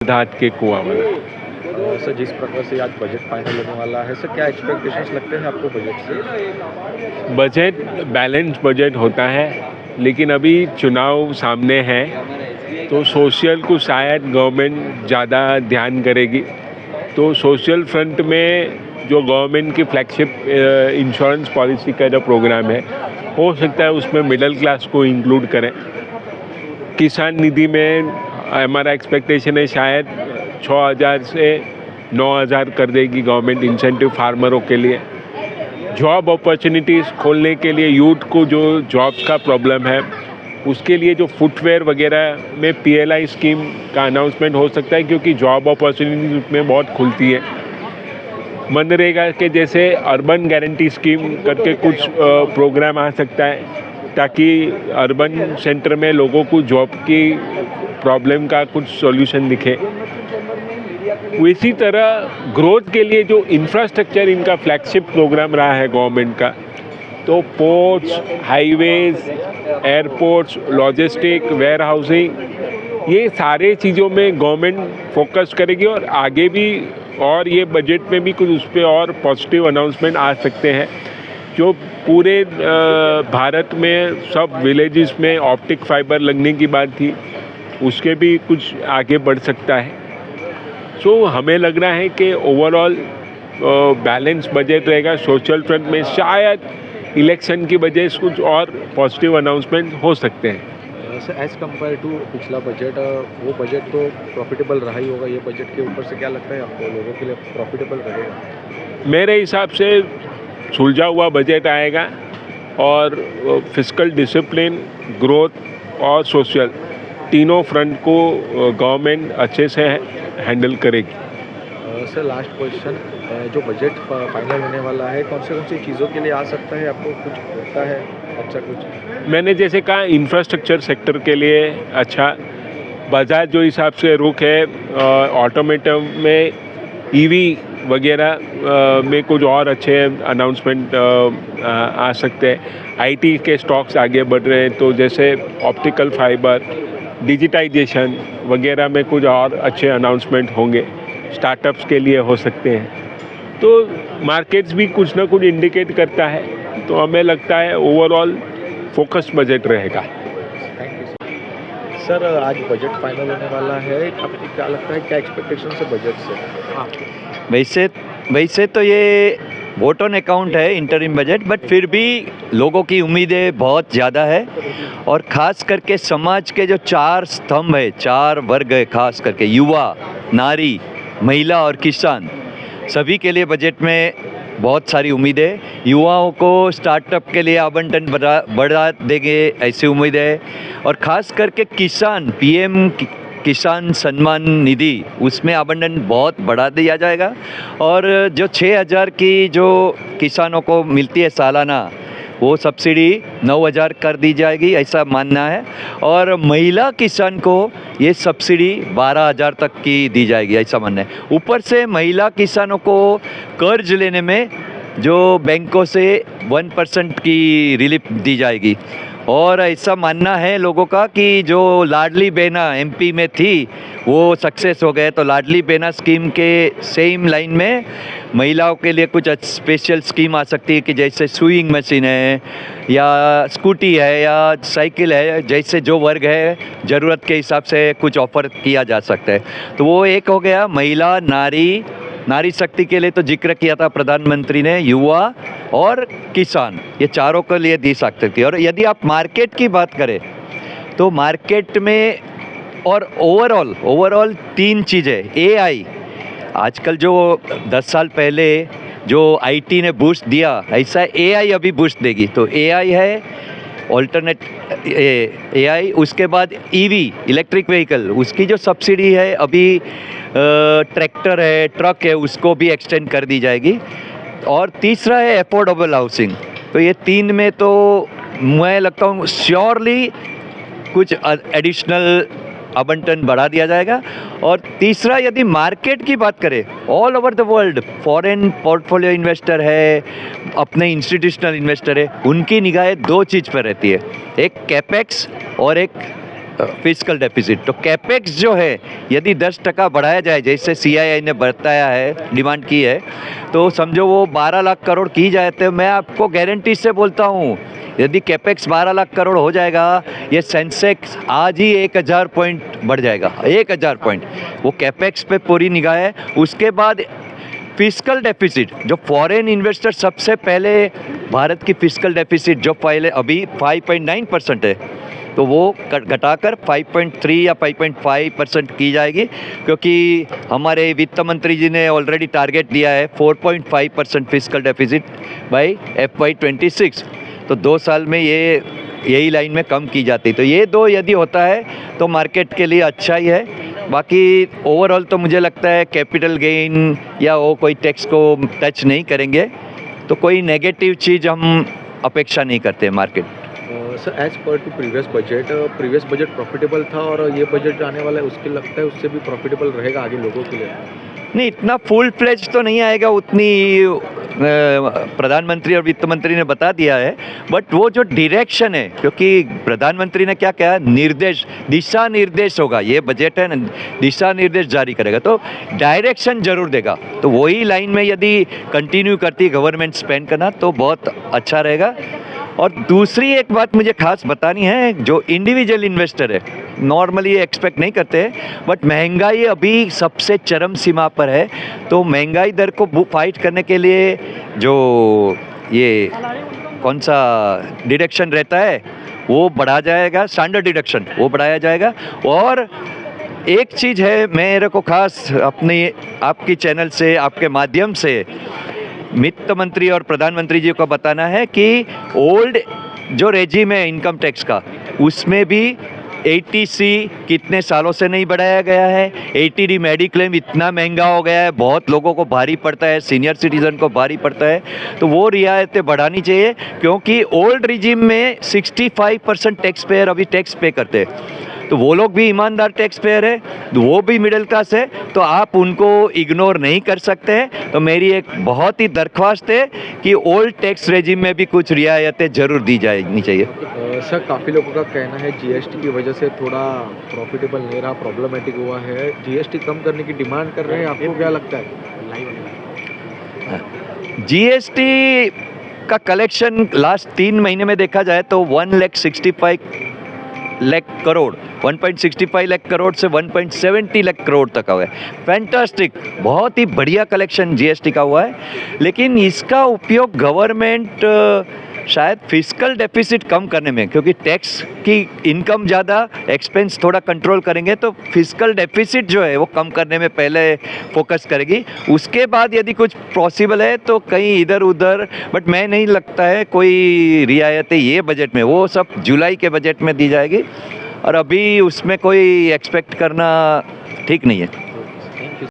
धात के कुआं वाला। सर जिस प्रकार से आज बजट फाइनल होने वाला है, सर क्या एक्सपेक्टेशंस लगते हैं आपको बजट से? बजट बैलेंस बजट होता है, लेकिन अभी चुनाव सामने है तो सोशल को शायद गवर्नमेंट ज़्यादा ध्यान करेगी। तो सोशल फ्रंट में जो गवर्नमेंट की फ्लैगशिप इंश्योरेंस पॉलिसी का जो प्रोग्राम है, हो सकता है उसमें मिडिल क्लास को इंक्लूड करें। किसान निधि में हमारा एक्सपेक्टेशन है शायद 6,000 से 9,000 कर देगी गवर्नमेंट इंसेंटिव फार्मरों के लिए। जॉब अपॉर्चुनिटीज़ खोलने के लिए यूथ को जो जॉब्स का प्रॉब्लम है उसके लिए जो फुटवेयर वगैरह में PLI स्कीम का अनाउंसमेंट हो सकता है, क्योंकि जॉब अपॉर्चुनिटीज उसमें बहुत खुलती है। मनरेगा के जैसे अर्बन गारंटी स्कीम करके कुछ प्रोग्राम आ सकता है, ताकि अर्बन सेंटर में लोगों को जॉब की प्रॉब्लम का कुछ सॉल्यूशन दिखे। इसी तरह ग्रोथ के लिए जो इंफ्रास्ट्रक्चर इनका फ्लैगशिप प्रोग्राम रहा है गवर्नमेंट का, तो ports, highways, airports, logistic, warehousing, ये सारे चीज़ों में गवर्नमेंट फोकस करेगी और आगे भी, और ये बजट में भी कुछ उस पर और पॉजिटिव अनाउंसमेंट आ सकते हैं। जो पूरे भारत में सब विलेजेस में ऑप्टिक फाइबर लगने की बात थी, उसके भी कुछ आगे बढ़ सकता है। सो हमें लग रहा है कि ओवरऑल बैलेंस बजट रहेगा। सोशल फ्रंट में शायद इलेक्शन की वजह से कुछ और पॉजिटिव अनाउंसमेंट हो सकते हैं। सर एज़ कम्पेयर टू पिछला बजट, वो बजट तो प्रॉफिटेबल रहा ही होगा। ये बजट के ऊपर से क्या लगता है आपको, लोगों के लिए प्रॉफिटेबल रहेगा? मेरे हिसाब से सुलझा हुआ बजट आएगा और फिस्कल डिसिप्लिन, ग्रोथ और सोशल तीनों फ्रंट को गवर्नमेंट अच्छे से हैंडल करेगी। सर लास्ट क्वेश्चन, जो बजट फाइनल होने वाला है, कौन सी चीज़ों के लिए आ सकता है, आपको कुछ लगता है अच्छा? कुछ मैंने जैसे कहा इंफ्रास्ट्रक्चर सेक्टर के लिए अच्छा, बाजार जो हिसाब से रुख है, ऑटोमेटिव में EV वगैरह में कुछ और अच्छे अनाउंसमेंट आ सकते हैं। IT के स्टॉक्स आगे बढ़ रहे हैं, तो जैसे ऑप्टिकल फाइबर, डिजिटाइजेशन वगैरह में कुछ और अच्छे अनाउंसमेंट होंगे, स्टार्टअप्स के लिए हो सकते हैं। तो मार्केट्स भी कुछ ना कुछ इंडिकेट करता है, तो हमें लगता है ओवरऑल फोकस बजट रहेगा। Thank you sir. आज बजट फाइनल होने वाला है, आपको क्या लगता है, क्या एक्सपेक्टेशन है बजट से? वैसे तो ये वोट ऑन अकाउंट है इंटरिम बजट, बट फिर भी लोगों की उम्मीदें बहुत ज़्यादा है। और ख़ास करके समाज के जो 4 स्तंभ है, 4 वर्ग है, ख़ास करके युवा, नारी, महिला और किसान, सभी के लिए बजट में बहुत सारी उम्मीदें। युवाओं को स्टार्टअप के लिए आवंटन बढ़ा देंगे ऐसी उम्मीद है। और ख़ास करके किसान, PM किसान सम्मान निधि, उसमें आवंटन बहुत बढ़ा दिया जाएगा। और जो 6,000 की जो किसानों को मिलती है सालाना, वो सब्सिडी 9,000 कर दी जाएगी, ऐसा मानना है। और महिला किसान को ये सब्सिडी 12,000 तक की दी जाएगी, ऐसा मानना है। ऊपर से महिला किसानों को कर्ज लेने में जो बैंकों से 1% की रिलीफ दी जाएगी। और ऐसा मानना है लोगों का कि जो लाडली बहना MP में थी वो सक्सेस हो गए, तो लाडली बहना स्कीम के सेम लाइन में महिलाओं के लिए कुछ स्पेशल स्कीम आ सकती है, कि जैसे सुइंग मशीन है या स्कूटी है या साइकिल है, जैसे जो वर्ग है ज़रूरत के हिसाब से कुछ ऑफर किया जा सकता है। तो वो एक हो गया। महिला, नारी शक्ति के लिए तो जिक्र किया था प्रधानमंत्री ने, युवा और किसान, ये चारों के लिए दी सकती थी। और यदि आप मार्केट की बात करें तो मार्केट में और ओवरऑल 3 चीज़ें। AI, आजकल जो 10 साल पहले जो IT ने बूस्ट दिया, ऐसा AI अभी बूस्ट देगी। तो AI है, ऑल्टरनेट AI। उसके बाद EV, इलेक्ट्रिक व्हीकल, उसकी जो सब्सिडी है अभी, ट्रैक्टर है, ट्रक है, उसको भी एक्सटेंड कर दी जाएगी। और तीसरा है अफोर्डेबल हाउसिंग। तो ये 3 में तो मैं लगता हूँ श्योरली कुछ एडिशनल आवंटन बढ़ा दिया जाएगा। और तीसरा, यदि मार्केट की बात करें, all over the world foreign portfolio investor है, अपने इंस्टीट्यूशनल इन्वेस्टर है, उनकी निगाहें 2 चीज़ पर रहती है, एक कैपेक्स और एक फिस्कल डेफिसिट। तो कैपेक्स जो है यदि 10% बढ़ाया जाए, जैसे CII ने बताया है, डिमांड की है, तो समझो वो 12 लाख करोड़ की जाए, तो मैं आपको गारंटी से बोलता हूँ यदि कैपेक्स 12 लाख करोड़ हो जाएगा, ये सेंसेक्स आज ही 1000 पॉइंट बढ़ जाएगा, 1000 पॉइंट। वो कैपेक्स पे पूरी निगाह है। उसके बाद फिस्कल डेफिसिट, जो फॉरेन इन्वेस्टर सबसे पहले भारत की फिस्कल डेफिसिट जो पहले अभी 5.9% है, तो वो घटाकर 5.3 या 5.5% की जाएगी, क्योंकि हमारे वित्त मंत्री जी ने ऑलरेडी टारगेट दिया है 4.5% फिस्कल डेफिसिट बाय FY26। तो 2 साल में ये यही लाइन में कम की जाती। तो ये दो यदि होता है तो मार्केट के लिए अच्छा ही है। बाकी ओवरऑल तो मुझे लगता है कैपिटल गेन या वो कोई टैक्स को टच नहीं करेंगे, तो कोई नेगेटिव चीज़ हम अपेक्षा नहीं करते market. Sir, as per to previous budget profitable था और ये बजट आने वाला है उसके लगता है उससे भी प्रॉफिटेबल रहेगा आगे लोगों के लिए? नहीं, इतना फुल फ्लेज तो नहीं आएगा, उतनी प्रधानमंत्री और वित्त मंत्री ने बता दिया है, बट वो जो डायरेक्शन है, क्योंकि प्रधानमंत्री ने क्या कहा, निर्देश, दिशा निर्देश होगा, ये बजट है ना, दिशा निर्देश जारी करेगा, तो डायरेक्शन जरूर देगा। तो वही लाइन में यदि कंटिन्यू करती गवर्नमेंट स्पेंड करना तो बहुत अच्छा रहेगा। और दूसरी एक बात मुझे खास बतानी है, जो इंडिविजुअल इन्वेस्टर है नॉर्मली एक्सपेक्ट नहीं करते हैं, बट महंगाई अभी सबसे चरम सीमा पर है, तो महंगाई दर को फाइट करने के लिए जो ये कौन सा डिडक्शन रहता है वो बढ़ा जाएगा, स्टैंडर्ड डिडक्शन वो बढ़ाया जाएगा। और एक चीज़ है, मेरे को खास अपनी आपकी चैनल से, आपके माध्यम से वित्त मंत्री और प्रधानमंत्री जी को बताना है कि ओल्ड जो रेजिम है इनकम टैक्स का, उसमें भी 80C कितने सालों से नहीं बढ़ाया गया है। 80D मेडिक्लेम इतना महंगा हो गया है, बहुत लोगों को भारी पड़ता है, सीनियर सिटीजन को भारी पड़ता है, तो वो रियायतें बढ़ानी चाहिए, क्योंकि ओल्ड रेजिम में 65% टैक्स पेयर अभी टैक्स पे करते हैं, तो वो लोग भी ईमानदार टैक्स पेयर है, वो भी मिडिल क्लास है, तो आप उनको इग्नोर नहीं कर सकते हैं। तो मेरी एक बहुत ही दरख्वास्त है कि ओल्ड टैक्स रेजिम में भी कुछ रियायतें जरूर दी जानी चाहिए। सर, काफ़ी लोगों का कहना है GST की वजह से थोड़ा प्रॉफिटेबल नहीं रहा, प्रॉब्लमेटिक हुआ है, GST कम करने की डिमांड कर रहे हैं, आपको क्या लगता है? GST का कलेक्शन लास्ट 3 महीने में देखा जाए तो 1,65 लाख करोड़, 1.65 लाख करोड़ से 1.70 लाख करोड़ तक हुआ है। फैंटास्टिक, बहुत ही बढ़िया कलेक्शन GST का हुआ है, लेकिन इसका उपयोग गवर्नमेंट शायद फिस्कल डेफिसिट कम करने में, क्योंकि टैक्स की इनकम ज़्यादा, एक्सपेंस थोड़ा कंट्रोल करेंगे, तो फिस्कल डेफिसिट जो है वो कम करने में पहले फोकस करेगी। उसके बाद यदि कुछ पॉसिबल है तो कहीं इधर उधर, बट मैं नहीं लगता है कोई रियायतें ये बजट में, वो सब जुलाई के बजट में दी जाएगी, और अभी उसमें कोई एक्सपेक्ट करना ठीक नहीं है।